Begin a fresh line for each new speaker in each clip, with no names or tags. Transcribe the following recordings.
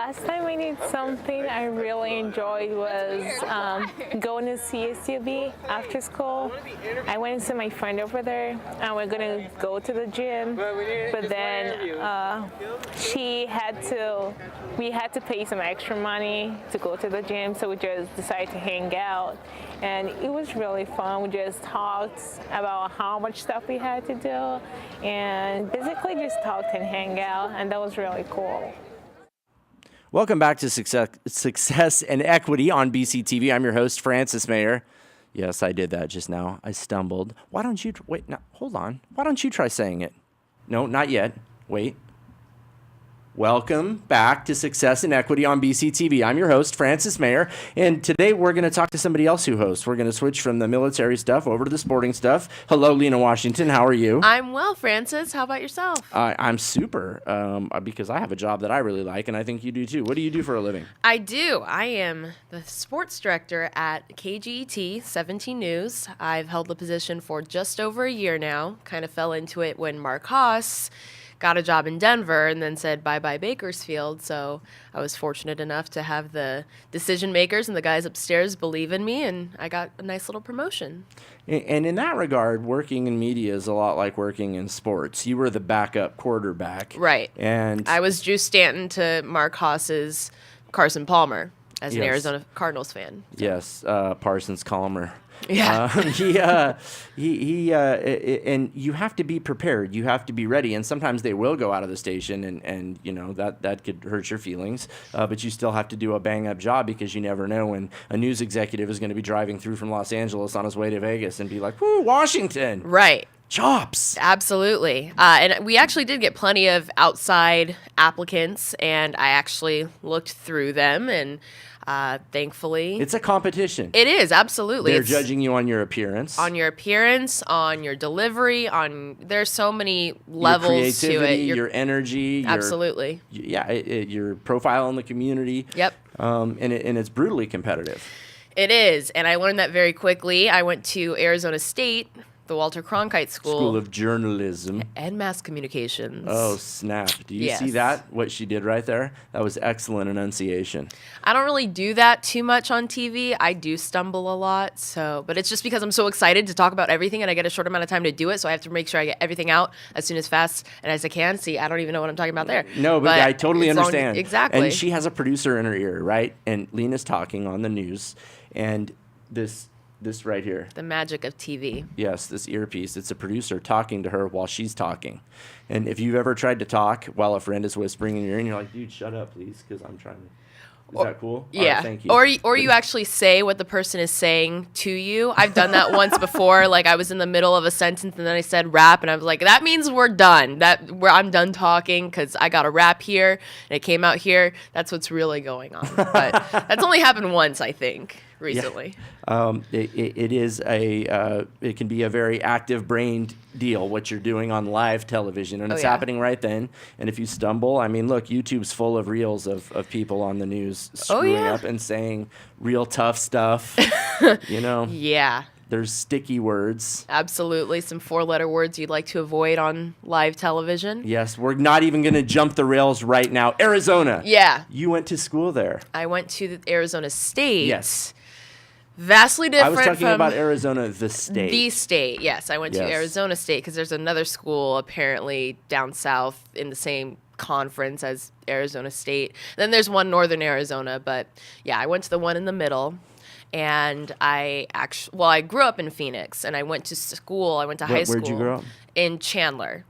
last time I did something I really enjoyed was going to CSUB after school. I went to see my friend over there, and we're gonna go to the gym, but then we had to pay some extra money to go to the gym, so we just decided to hang out, and it was really fun. We just talked about how much stuff we had to do, and basically just talked and hang out, and that was really cool.
Welcome back to Success and Equity on BCTV. I'm your host, Francis Mayer. Yes, I did that just now. I stumbled. Why don't you wait? No, hold on. Why don't you try saying it? No, not yet. Wait. Welcome back to Success and Equity on BCTV. I'm your host, Francis Mayer, and today we're going to talk to somebody else who hosts. We're going to switch from the military stuff over to the sporting stuff. Hello, Lena Washington. How are you?
I'm well, Francis. How about yourself?
I'm super because I have a job that I really like, and I think you do too. What do you do for a living?
I do. I am the sports director at KGET 17 News. I've held the position for just over a year now. Kind of fell into it when Mark Haas got a job in Denver and then said bye-bye Bakersfield. So I was fortunate enough to have the decision makers and the guys upstairs believe in me, and I got a nice little promotion.
And in that regard, working in media is a lot like working in sports. You were the backup quarterback.
Right.
And
I was Drew Stanton to Mark Haas's Carson Palmer as an Arizona Cardinals fan. So.
Yes, Parsons Calmer.
Yeah.
And you have to be prepared. You have to be ready. And sometimes they will go out of the station, and you know that could hurt your feelings. But you still have to do a bang-up job because you never know when a news executive is going to be driving through from Los Angeles on his way to Vegas and be like, "Woo, Washington!"
Right.
Chops.
Absolutely. And we actually did get plenty of outside applicants, and I actually looked through them, and thankfully...
It's a competition.
It is, absolutely.
They're judging you on your appearance.
On your appearance, on your delivery, there's so many levels
your
to it.
Your energy.
Absolutely.
Your profile in the community.
Yep.
And it's brutally competitive.
It is, and I learned that very quickly. I went to Arizona State, the Walter Cronkite School
of Journalism
and Mass Communications.
Oh, snap. Do you see that, what she did right there? That was excellent enunciation.
I don't really do that too much on TV. I do stumble a lot, but it's just because I'm so excited to talk about everything, and I get a short amount of time to do it, so I have to make sure I get everything out as soon as fast and as I can. See, I don't even know what I'm talking about there.
No, but I totally understand.
Exactly.
And she has a producer in her ear, right? And Lena's talking on the news, and this right here.
The magic of TV.
Yes, this earpiece. It's a producer talking to her while she's talking. And if you've ever tried to talk while a friend is whispering in your ear, and you're like, dude, shut up, please, because I'm trying to... Is that cool?
Yeah.
Right, thank you.
Or you actually say what the person is saying to you. I've done that once before. Like, I was in the middle of a sentence, and then I said rap, and I was like, that means we're done. I'm done talking because I got a rap here, and it came out here. That's what's really going on. But that's only happened once, I think, recently.
Yeah. It can be a very active brained deal, what you're doing on live television, and it's happening right then. And if you stumble, I mean, look, YouTube's full of reels of people on the news screwing up and saying real tough stuff, you know?
Yeah.
There's sticky words.
Absolutely. Some 4-letter words you'd like to avoid on live television.
Yes, we're not even going to jump the rails right now. Arizona.
Yeah.
You went to school there.
I went to Arizona State.
Yes.
Vastly different.
I was talking about Arizona, the state.
The state, yes. I went to Arizona State because there's another school apparently down south in the same conference as Arizona State. Then there's one northern Arizona, but yeah, I went to the one in the middle. And I grew up in Phoenix, and I went to school. I went to high school.
Where'd you grow up?
In Chandler,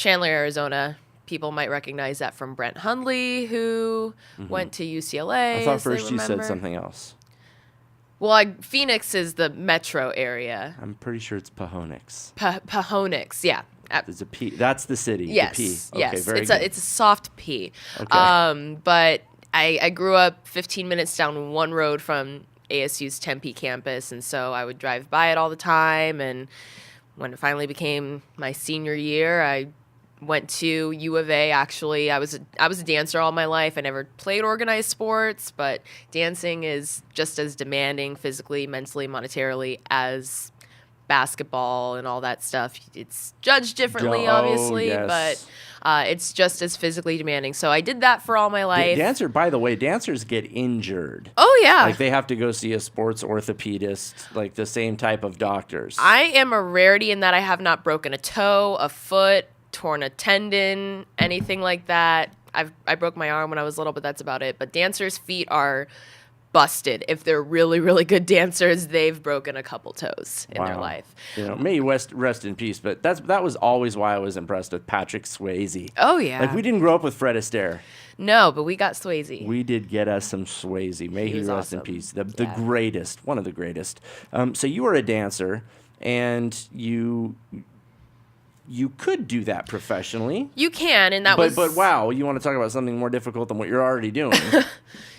Arizona. People might recognize that from Brent Hundley, who went to UCLA.
I thought first you said something else.
Well, Phoenix is the metro area.
I'm pretty sure it's Pahonix.
Pahonix, yeah.
There's a P. That's the city.
Yes,
the P.
yes.
Okay, very
it's
good.
It's a soft P.
Okay.
But I grew up 15 minutes down one road from ASU's Tempe campus, and so I would drive by it all the time. And when it finally became my senior year, I went to U of A. Actually, I was a dancer all my life. I never played organized sports, but dancing is just as demanding physically, mentally, monetarily as basketball and all that stuff. It's judged differently,
Oh,
obviously,
yes.
but it's just as physically demanding. So I did that for all my life.
By the way, dancers get injured.
Oh, yeah.
Like they have to go see a sports orthopedist, like the same type of doctors.
I am a rarity in that I have not broken a toe, a foot, torn a tendon, anything like that. I broke my arm when I was little, but that's about it. But dancers' feet are busted. If they're really, really good dancers, they've broken a couple toes in their
Wow.
life.
May he rest in peace. But that was always why I was impressed with Patrick Swayze.
Oh, yeah.
Like we didn't grow up with Fred Astaire.
No, but we got Swayze.
We did get us some Swayze. May he
was
rest in
awesome.
peace. The
Yeah.
greatest, one of the greatest. So you were a dancer, and you could do that professionally.
You can, and that
But
was...
but wow, you want to talk about something more difficult than what you're already doing?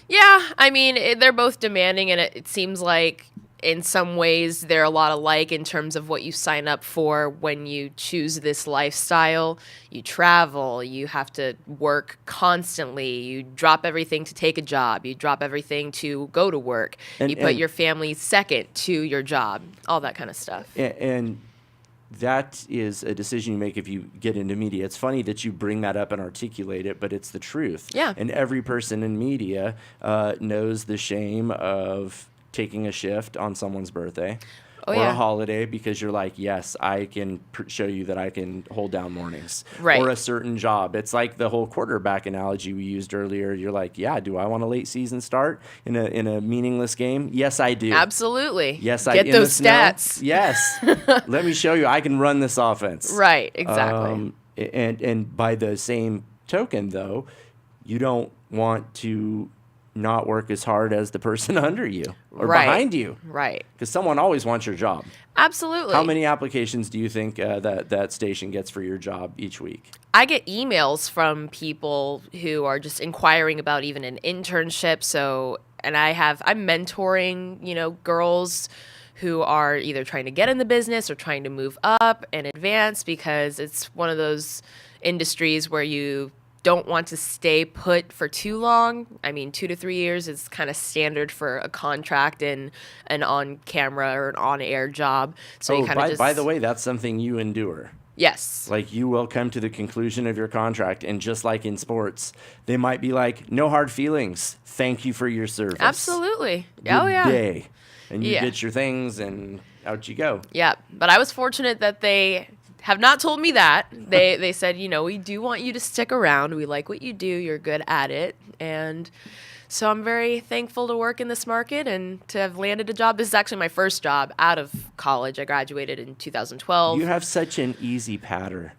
Yeah, I mean, they're both demanding, and it seems like in some ways they're a lot alike in terms of what you sign up for when you choose this lifestyle. You travel, you have to work constantly, you drop everything to take a job, you drop everything to go to work, you put your family second to your job, all that kind of stuff.
And that is a decision you make if you get into media. It's funny that you bring that up and articulate it, but it's the truth.
Yeah.
And every person in media knows the shame of taking a shift on someone's birthday or
yeah.
a holiday because you're like, yes, I can show you that I can hold down mornings.
Right.
Or a certain job. It's like the whole quarterback analogy we used earlier. You're like, yeah, do I want a late season start in a meaningless game? Yes, I do.
Absolutely.
Yes,
Get
in the
those
snow?
stats.
Yes. Let me show you. I can run this offense.
Right, exactly.
And by the same token, though, you don't want to not work as hard as the person under you or
Right.
behind you.
Right.
Because someone always wants your job.
Absolutely.
How many applications do you think that station gets for your job each week?
I get emails from people who are just inquiring about even an internship. So, and I'm mentoring, girls who are either trying to get in the business or trying to move up and advance because it's one of those industries where you don't want to stay put for too long. I mean, 2 to 3 years is kind of standard for a contract in an on-camera or an on-air job. So you kind of
by the way, that's something you endure.
Yes.
Like you will come to the conclusion of your contract, and just like in sports, they might be like, "No hard feelings. Thank you for your service."
Absolutely.
Good
Oh, yeah.
day. And you
Yeah.
get your things, and out you go.
Yeah, but I was fortunate that they have not told me that. They said, we do want you to stick around. We like what you do. You're good at it. And so I'm very thankful to work in this market and to have landed a job. This is actually my first job out of college. I graduated in 2012.
You have such an easy patter.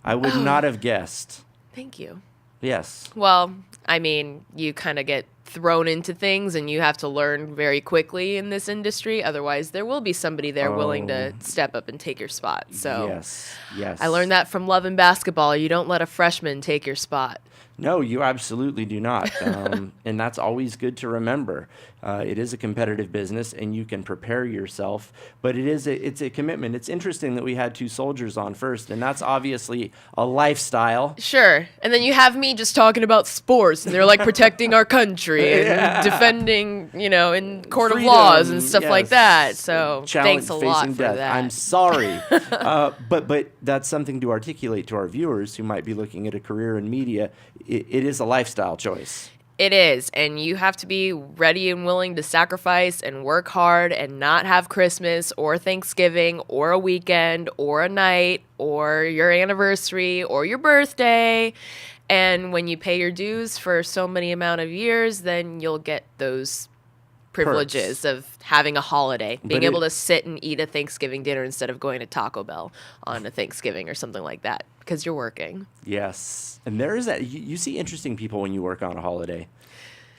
I would not have guessed.
Thank you.
Yes.
Well, I mean, you kind of get thrown into things and you have to learn very quickly in this industry. Otherwise, there will be somebody there willing to step up and take your spot. So
Yes.
I learned that from loving basketball. You don't let a freshman take your spot.
No, you absolutely do not. And that's always good to remember. It is a competitive business, and you can prepare yourself, but it's a commitment. It's interesting that we had two soldiers on first, and that's obviously a lifestyle.
Sure. And then you have me just talking about sports, and they're like protecting our country and defending, in court of laws and stuff like that. So thanks a lot
facing
for
death.
that.
I'm sorry. But that's something to articulate to our viewers who might be looking at a career in media. It is a lifestyle choice.
It is, and you have to be ready and willing to sacrifice and work hard and not have Christmas or Thanksgiving or a weekend or a night or your anniversary or your birthday. And when you pay your dues for so many amount of years, then you'll get those privileges of having a holiday, being able to sit and eat a Thanksgiving dinner instead of going to Taco Bell on a Thanksgiving or something like that because you're working.
Yes. And there is that. You see interesting people when you work on a holiday.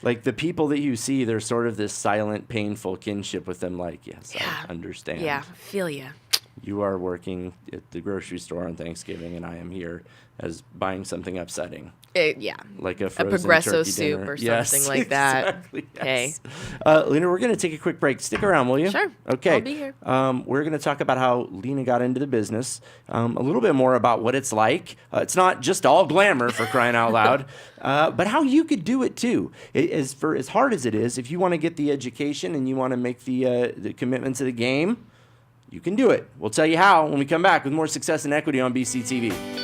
Like the people that you see, there's sort of this silent, painful kinship with them. Like, yes, I understand.
Yeah, feel ya.
You are working at the grocery store on Thanksgiving, and I am here as buying something upsetting.
Yeah.
Like a frozen
Progresso
turkey
soup
dinner.
or something like that.
Exactly, yes.
Hey.
Lena, we're going to take a quick break. Stick around, will you?
Sure.
Okay.
I'll be here.
We're going to talk about how Lena got into the business, a little bit more about what it's like. It's not just all glamour, for crying out loud, but how you could do it too. As hard as it is, if you want to get the education and you want to make the commitment to the game, you can do it. We'll tell you how when we come back with more Success in Equity on BCTV.